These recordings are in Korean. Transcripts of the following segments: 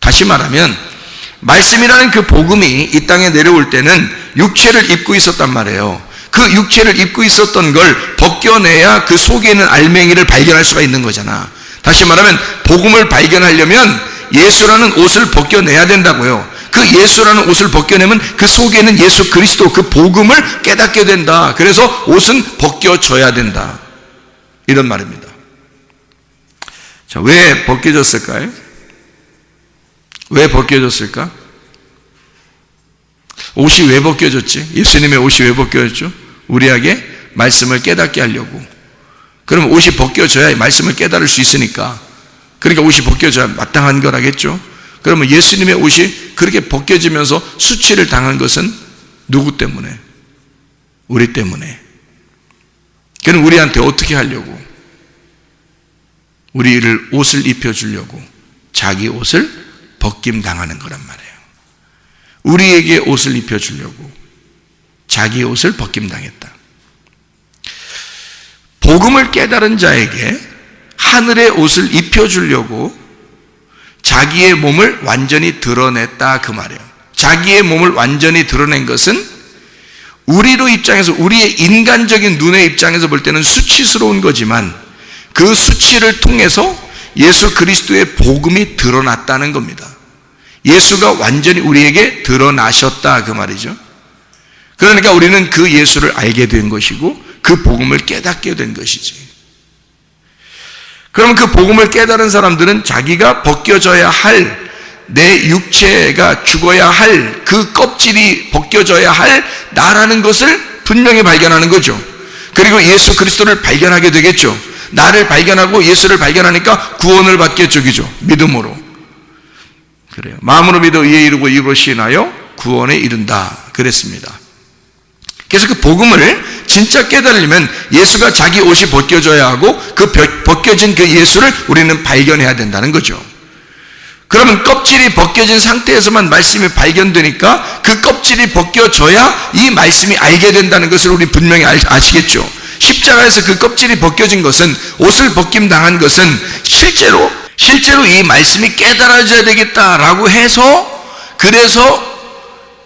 다시 말하면 말씀이라는 그 복음이 이 땅에 내려올 때는 육체를 입고 있었단 말이에요. 그 육체를 입고 있었던 걸 벗겨내야 그 속에 있는 알맹이를 발견할 수가 있는 거잖아. 다시 말하면 복음을 발견하려면 예수라는 옷을 벗겨내야 된다고요. 그 예수라는 옷을 벗겨내면 그 속에 있는 예수 그리스도 그 복음을 깨닫게 된다. 그래서 옷은 벗겨져야 된다, 이런 말입니다. 자, 왜 벗겨졌을까요? 왜 벗겨졌을까? 옷이 왜 벗겨졌지? 예수님의 옷이 왜 벗겨졌죠? 우리에게 말씀을 깨닫게 하려고. 그럼 옷이 벗겨져야 말씀을 깨달을 수 있으니까. 그러니까 옷이 벗겨져야 마땅한 거라겠죠? 그러면 예수님의 옷이 그렇게 벗겨지면서 수치를 당한 것은 누구 때문에? 우리 때문에. 그럼 우리한테 어떻게 하려고? 우리를 옷을 입혀주려고 자기 옷을 벗김당하는 거란 말이에요. 우리에게 옷을 입혀주려고 자기 옷을 벗김당했다. 복음을 깨달은 자에게 하늘의 옷을 입혀주려고 자기의 몸을 완전히 드러냈다, 그 말이에요. 자기의 몸을 완전히 드러낸 것은 우리로 입장에서, 우리의 인간적인 눈의 입장에서 볼 때는 수치스러운 거지만 그 수치를 통해서 예수 그리스도의 복음이 드러났다는 겁니다. 예수가 완전히 우리에게 드러나셨다, 그 말이죠. 그러니까 우리는 그 예수를 알게 된 것이고 그 복음을 깨닫게 된 것이지. 그럼 그 복음을 깨달은 사람들은 자기가 벗겨져야 할, 내 육체가 죽어야 할 그 껍질이 벗겨져야 할 나라는 것을 분명히 발견하는 거죠. 그리고 예수 그리스도를 발견하게 되겠죠. 나를 발견하고 예수를 발견하니까 구원을 받겠죠, 그죠? 믿음으로. 그래요. 마음으로 믿어 의에 이르고 입으로 시인하여 구원에 이른다, 그랬습니다. 그래서 그 복음을 진짜 깨달으려면 예수가 자기 옷이 벗겨져야 하고 그 벗겨진 그 예수를 우리는 발견해야 된다는 거죠. 그러면 껍질이 벗겨진 상태에서만 말씀이 발견되니까 그 껍질이 벗겨져야 이 말씀이 알게 된다는 것을 우리 분명히 아시겠죠. 십자가에서 그 껍질이 벗겨진 것은, 옷을 벗김당한 것은 실제로 이 말씀이 깨달아져야 되겠다라고 해서, 그래서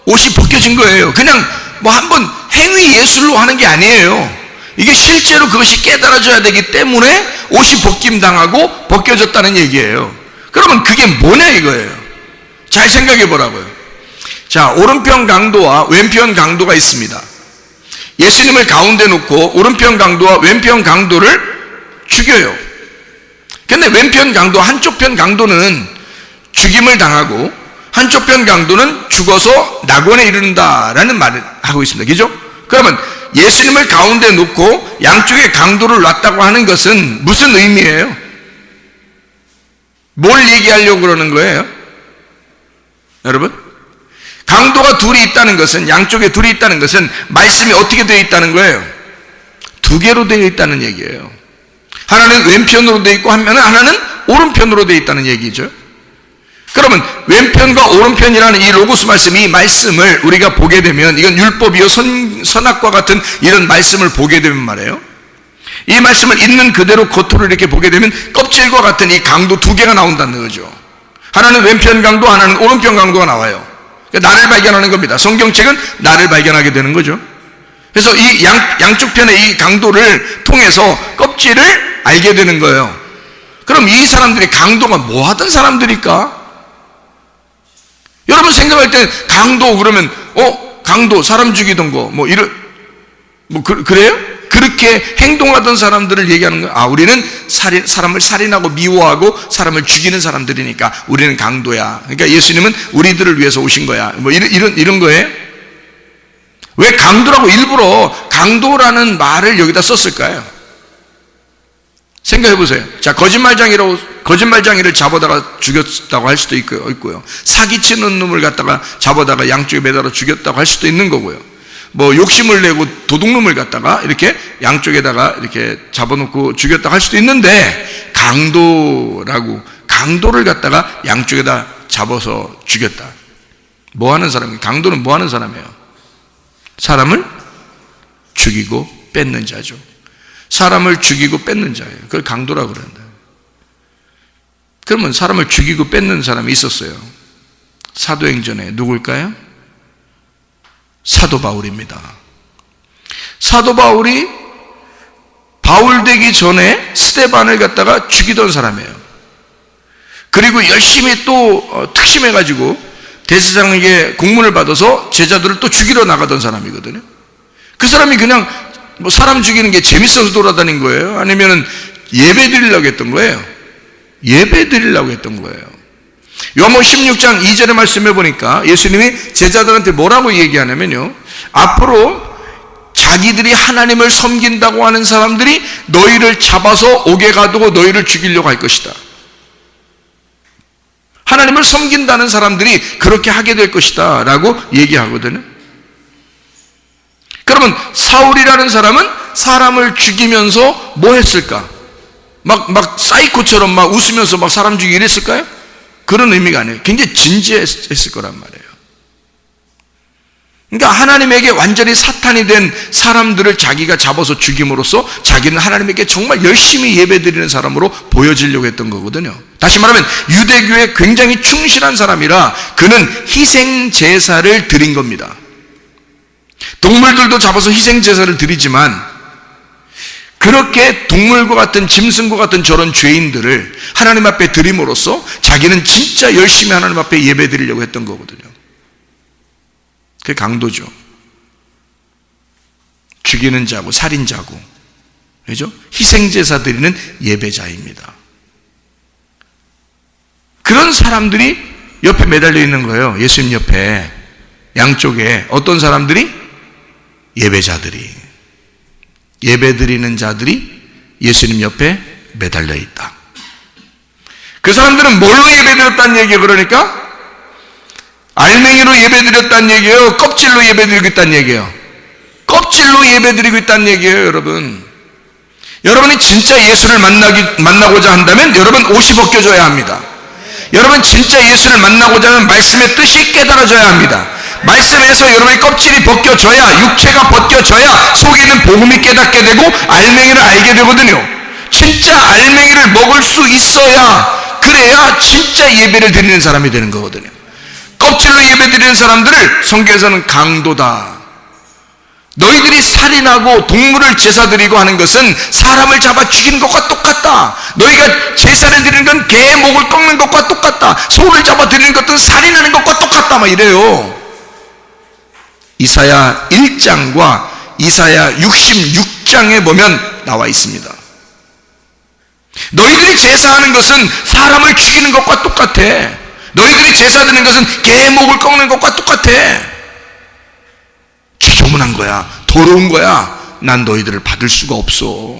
옷이 벗겨진 거예요. 그냥 뭐 한번 행위 예술로 하는 게 아니에요. 이게 실제로 그것이 깨달아져야 되기 때문에 옷이 벗김당하고 벗겨졌다는 얘기예요. 그러면 그게 뭐냐 이거예요. 잘 생각해 보라고요. 자, 오른편 강도와 왼편 강도가 있습니다. 예수님을 가운데 놓고 오른편 강도와 왼편 강도를 죽여요. 근데 왼편 강도, 한쪽 편 강도는 죽임을 당하고 한쪽 편 강도는 죽어서 낙원에 이른다라는 말을 하고 있습니다. 그죠? 그러면 예수님을 가운데 놓고 양쪽에 강도를 놨다고 하는 것은 무슨 의미예요? 뭘 얘기하려고 그러는 거예요? 여러분? 강도가 둘이 있다는 것은, 양쪽에 둘이 있다는 것은 말씀이 어떻게 되어 있다는 거예요? 두 개로 되어 있다는 얘기예요. 하나는 왼편으로 되어 있고 하나는 오른편으로 되어 있다는 얘기죠. 그러면 왼편과 오른편이라는 이 로고스 말씀, 이 말씀을 우리가 보게 되면, 이건 율법이요 선악과 같은 이런 말씀을 보게 되면 말이에요, 이 말씀을 있는 그대로 겉으로 이렇게 보게 되면 껍질과 같은 이 강도 두 개가 나온다는 거죠. 하나는 왼편 강도, 하나는 오른편 강도가 나와요. 나를 발견하는 겁니다. 성경책은 나를 발견하게 되는 거죠. 그래서 이 양쪽 편의 이 강도를 통해서 껍질을 알게 되는 거예요. 그럼 이 사람들이 강도가 뭐 하던 사람들일까? 여러분 생각할 때 강도 그러면 강도 사람 죽이던 거 그래요? 그렇게 행동하던 사람들을 얘기하는 거예요. 아, 우리는 사람을 살인하고 미워하고 사람을 죽이는 사람들이니까 우리는 강도야. 그러니까 예수님은 우리들을 위해서 오신 거야. 이런 거예요? 왜 강도라고 일부러 강도라는 말을 여기다 썼을까요? 생각해 보세요. 자, 거짓말쟁이를 잡아다가 죽였다고 할 수도 있고요. 사기치는 놈을 갖다가 잡아다가 양쪽에 매달아 죽였다고 할 수도 있는 거고요. 뭐 욕심을 내고 도둑놈을 갖다가 이렇게 양쪽에다가 이렇게 잡아놓고 죽였다고 할 수도 있는데, 강도를 갖다가 양쪽에다 잡아서 죽였다. 뭐 하는 사람이에요? 강도는 뭐 하는 사람이에요? 사람을 죽이고 뺏는 자죠. 사람을 죽이고 뺏는 자예요. 그걸 강도라고 그런다. 그러면 사람을 죽이고 뺏는 사람이 있었어요. 사도행전에 누굴까요? 사도 바울입니다. 사도 바울이 바울 되기 전에 스데반을 갖다가 죽이던 사람이에요. 그리고 열심히 또 특심해가지고 대제사장에게 공문을 받아서 제자들을 또 죽이러 나가던 사람이거든요. 그 사람이 그냥 뭐 사람 죽이는 게 재밌어서 돌아다닌 거예요? 아니면은 예배 드리려고 했던 거예요? 예배 드리려고 했던 거예요. 요한복음 16장 2절의 말씀해 보니까 예수님이 제자들한테 뭐라고 얘기하냐면요, 앞으로 자기들이 하나님을 섬긴다고 하는 사람들이 너희를 잡아서 옥에 가두고 너희를 죽이려고 할 것이다. 하나님을 섬긴다는 사람들이 그렇게 하게 될 것이다 라고 얘기하거든요. 그러면 사울이라는 사람은 사람을 죽이면서 뭐 했을까? 막 사이코처럼 막 웃으면서 막 사람 죽이기 이랬을까요? 그런 의미가 아니에요. 굉장히 진지했을 거란 말이에요. 그러니까 하나님에게 완전히 사탄이 된 사람들을 자기가 잡아서 죽임으로써 자기는 하나님에게 정말 열심히 예배드리는 사람으로 보여지려고 했던 거거든요. 다시 말하면 유대교에 굉장히 충실한 사람이라 그는 희생제사를 드린 겁니다. 동물들도 잡아서 희생제사를 드리지만 그렇게 동물과 같은 짐승과 같은 저런 죄인들을 하나님 앞에 드림으로써 자기는 진짜 열심히 하나님 앞에 예배드리려고 했던 거거든요. 그게 강도죠. 죽이는 자고 살인자고, 그죠? 희생제사 드리는 예배자입니다. 그런 사람들이 옆에 매달려 있는 거예요. 예수님 옆에 양쪽에 어떤 사람들이? 예배자들이, 예배드리는 자들이 예수님 옆에 매달려 있다. 그 사람들은 뭘로 예배드렸다는 얘기예요? 그러니까 알맹이로 예배드렸다는 얘기예요? 껍질로 예배드리고 있다는 얘기예요? 껍질로 예배드리고 있다는 얘기예요, 여러분. 여러분이 진짜 예수를 만나고자 한다면 여러분 옷이 벗겨져야 합니다. 여러분 진짜 예수를 만나고자 하면 말씀의 뜻이 깨달아져야 합니다. 말씀에서 여러분의 껍질이 벗겨져야, 육체가 벗겨져야 속에 있는 복음이 깨닫게 되고 알맹이를 알게 되거든요. 진짜 알맹이를 먹을 수 있어야, 그래야 진짜 예배를 드리는 사람이 되는 거거든요. 껍질로 예배드리는 사람들을 성경에서는 강도다. 너희들이 살인하고 동물을 제사드리고 하는 것은 사람을 잡아 죽이는 것과 똑같다. 너희가 제사를 드리는 건 개의 목을 꺾는 것과 똑같다. 소를 잡아 드리는 것은 살인하는 것과 똑같다. 막 이래요. 이사야 1장과 이사야 66장에 보면 나와 있습니다. 너희들이 제사하는 것은 사람을 죽이는 것과 똑같아. 너희들이 제사 드리는 것은 개의 목을 꺾는 것과 똑같아. 지저분한 거야, 더러운 거야. 난 너희들을 받을 수가 없어.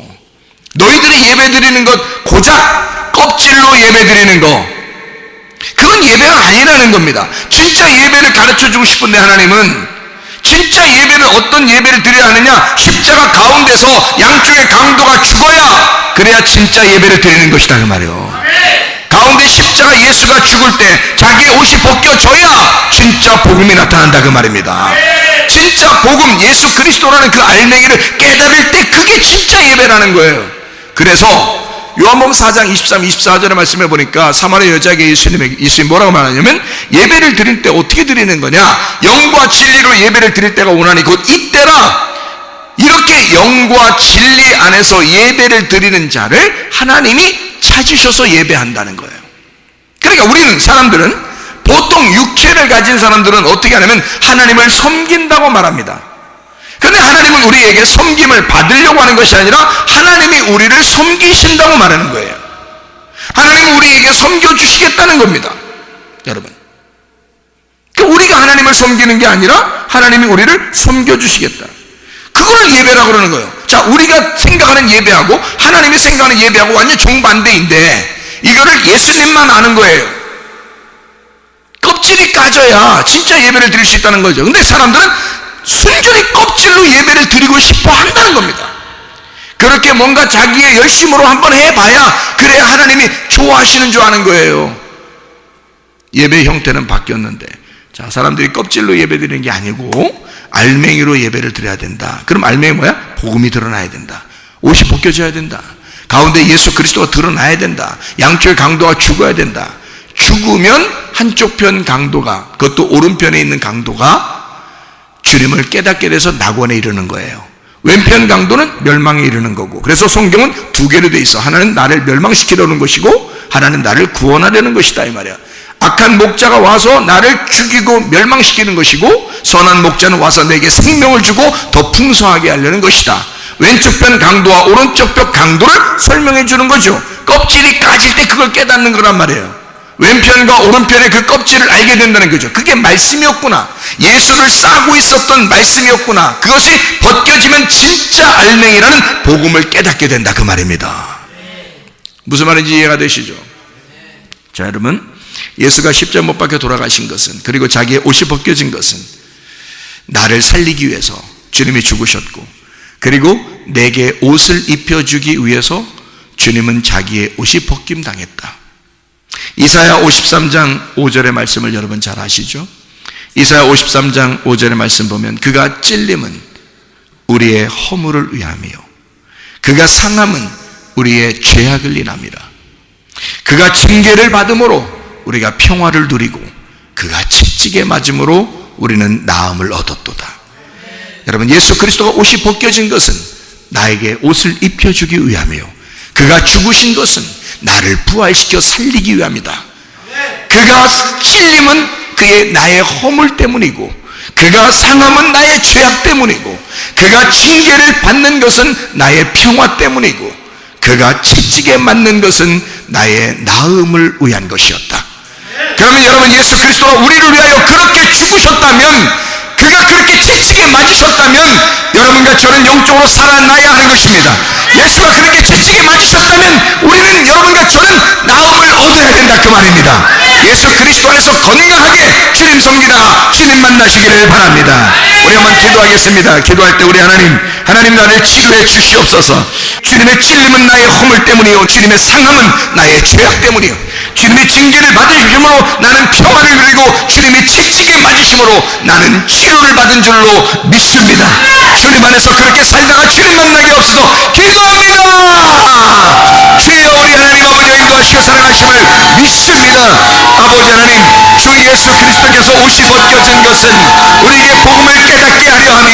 너희들이 예배 드리는 것, 고작 껍질로 예배 드리는 거, 그건 예배가 아니라는 겁니다. 진짜 예배를 가르쳐주고 싶은데 하나님은 진짜 예배는 어떤 예배를 드려야 하느냐? 십자가 가운데서 양쪽의 강도가 죽어야, 그래야 진짜 예배를 드리는 것이다 그 말이에요. 가운데 십자가 예수가 죽을 때 자기의 옷이 벗겨져야 진짜 복음이 나타난다 그 말입니다. 진짜 복음, 예수 그리스도라는 그 알맹이를 깨달을 때 그게 진짜 예배라는 거예요. 그래서 요한복음 4장 23, 24절의 말씀해 보니까 사마리아 여자에게 예수님이 뭐라고 말하냐면, 예배를 드릴 때 어떻게 드리는 거냐? 영과 진리로 예배를 드릴 때가 오나니 곧 이때라. 이렇게 영과 진리 안에서 예배를 드리는 자를 하나님이 찾으셔서 예배한다는 거예요. 그러니까 우리는, 사람들은, 보통 육체를 가진 사람들은 어떻게 하냐면 하나님을 섬긴다고 말합니다. 그런데 하나님은 우리에게 섬김을 받으려고 하는 것이 아니라 하나님이 우리를 섬기신다고 말하는 거예요. 하나님은 우리에게 섬겨주시겠다는 겁니다, 여러분. 그러니까 우리가 하나님을 섬기는 게 아니라 하나님이 우리를 섬겨주시겠다. 그걸 예배라고 그러는 거예요. 자, 우리가 생각하는 예배하고 하나님이 생각하는 예배하고 완전 정반대인데 이거를 예수님만 아는 거예요. 껍질이 까져야 진짜 예배를 드릴 수 있다는 거죠. 근데 사람들은 순전히 껍질로 예배를 드리고 싶어 한다는 겁니다. 그렇게 뭔가 자기의 열심으로 한번 해봐야 그래야 하나님이 좋아하시는 줄 아는 거예요. 예배 형태는 바뀌었는데, 자, 사람들이 껍질로 예배 드리는 게 아니고 알맹이로 예배를 드려야 된다. 그럼 알맹이 뭐야? 복음이 드러나야 된다. 옷이 벗겨져야 된다. 가운데 예수 그리스도가 드러나야 된다. 양쪽의 강도가 죽어야 된다. 죽으면 한쪽 편 강도가, 그것도 오른편에 있는 강도가 주님을 깨닫게 돼서 낙원에 이르는 거예요. 왼편 강도는 멸망에 이르는 거고. 그래서 성경은 두 개로 돼 있어. 하나는 나를 멸망시키려는 것이고 하나는 나를 구원하려는 것이다 이 말이야. 악한 목자가 와서 나를 죽이고 멸망시키는 것이고, 선한 목자는 와서 내게 생명을 주고 더 풍성하게 하려는 것이다. 왼쪽 편 강도와 오른쪽 편 강도를 설명해 주는 거죠. 껍질이 까질 때 그걸 깨닫는 거란 말이에요. 왼편과 오른편의 그 껍질을 알게 된다는 거죠. 그게 말씀이었구나. 예수를 싸고 있었던 말씀이었구나. 그것이 벗겨지면 진짜 알맹이라는 복음을 깨닫게 된다 그 말입니다. 무슨 말인지 이해가 되시죠? 자, 여러분, 예수가 십자가 못 박혀 돌아가신 것은, 그리고 자기의 옷이 벗겨진 것은 나를 살리기 위해서 주님이 죽으셨고, 그리고 내게 옷을 입혀주기 위해서 주님은 자기의 옷이 벗김당했다. 이사야 53장 5절의 말씀을 여러분 잘 아시죠? 이사야 53장 5절의 말씀 보면 그가 찔림은 우리의 허물을 위함이요 그가 상함은 우리의 죄악을 인함이라. 그가 징계를 받음으로 우리가 평화를 누리고 그가 채찍에 맞음으로 우리는 나음을 얻었도다. 여러분, 예수 그리스도가 옷이 벗겨진 것은 나에게 옷을 입혀주기 위함이요 그가 죽으신 것은 나를 부활시켜 살리기 위함이다. 그가 찔림은 나의 허물 때문이고, 그가 상함은 나의 죄악 때문이고, 그가 징계를 받는 것은 나의 평화 때문이고, 그가 채찍에 맞는 것은 나의 나음을 위한 것이었다. 그러면 여러분, 예수 그리스도가 우리를 위하여 그렇게 죽으셨다면, 그가 그렇게 채찍에 맞으셨다면 여러분과 저는 영적으로 살아나야 하는 것입니다. 예수가 그렇게 채찍에 맞으셨다면 우리는, 여러분과 저는 나음을 얻어야 된다 그 말입니다. 예수 그리스도 안에서 건강하게 주님 섬기다가 주님 만나시기를 바랍니다. 우리 한번 기도하겠습니다. 기도할 때 우리 하나님 나를 치료해 주시옵소서. 주님의 찔림은 나의 허물 때문이요 주님의 상함은 나의 죄악 때문이요 주님의 징계를 받으심으로 나는 평화를 누리고 주님의 채찍에 맞으심으로 나는 치료를 받은 줄로 믿습니다. 주님 안에서 그렇게 살다가 주님 만나게 없어서 기도합니다. 주여, 우리 하나님 아버지 인도하시고 사랑하심을 믿습니다. 아버지 하나님, 주 예수 그리스도께서 옷이 벗겨진 것은 우리에게 복음을 깨닫게 하려 하며,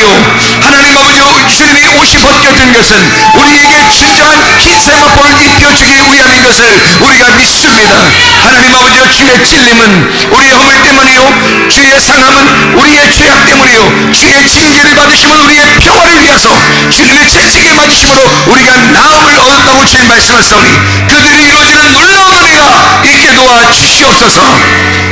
하나님 아버지 주님이 옷이 벗겨진 것은 우리에게 진정한 세마포를 입혀주기 위함인 것을 우리가 믿습니다. 하나님 아버지, 주의 찔림은 우리의 허물 때문이요 주의 상함은 우리의 죄악 때문이요 주의 징계를 받으심은 우리의 평화를 위해서 주님의 채찍에 맞으심으로 우리가 나음을 얻었다고 주님 말씀하시오니 그들이 이루어지는 놀라운 은혜가 있게 도와 주시옵소서.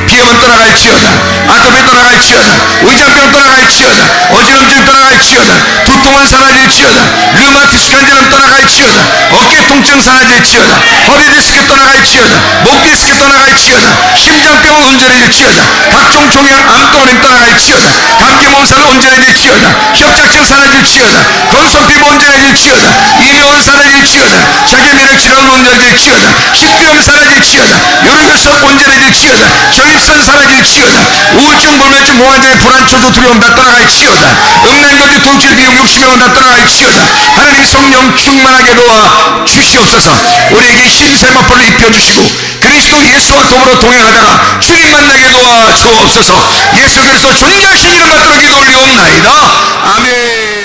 비염은 떠나갈지어다, 아토피 떠나갈지어다, 위장병 떠나갈지어다, 어지럼증 떠나갈지어다, 두통은 사라질지어다, 류마티스 관절은 떠나갈지어다, 어깨 통증 사라질지어다, 허리 디스크 떠나갈지어다, 목 디스크 떠나갈지어다, 심장병은 온전해질지어다, 각종 종양 암도는 떠나갈지어다, 감기 몸살 온전해질지어다, 협착증 사라질지어다, 건성 피부 온전해질지어다, 이명은 사라질지어다, 자기면역 질환 온전해질지어다, 식비염 사라질지어다, 요르혈석 온전해질지어다, 저입선 사라질지어다, 우울증, 불면증, 공황장애, 불안, 초조, 두려움 다 떠나갈지어다, 음란거지, 돌출, 비용, 욕심병은 다 떠나갈지어다. 하나님 성령 충만하게 도와 주시옵소서. 우리에게 신세마포를 입혀주시고 그리스도 예수와 더불어 동행하다가 주님 만나게 도와 주옵소서. 예수 그리스도 존귀하신 이름 받들어 기도 올리옵나이다. 아멘.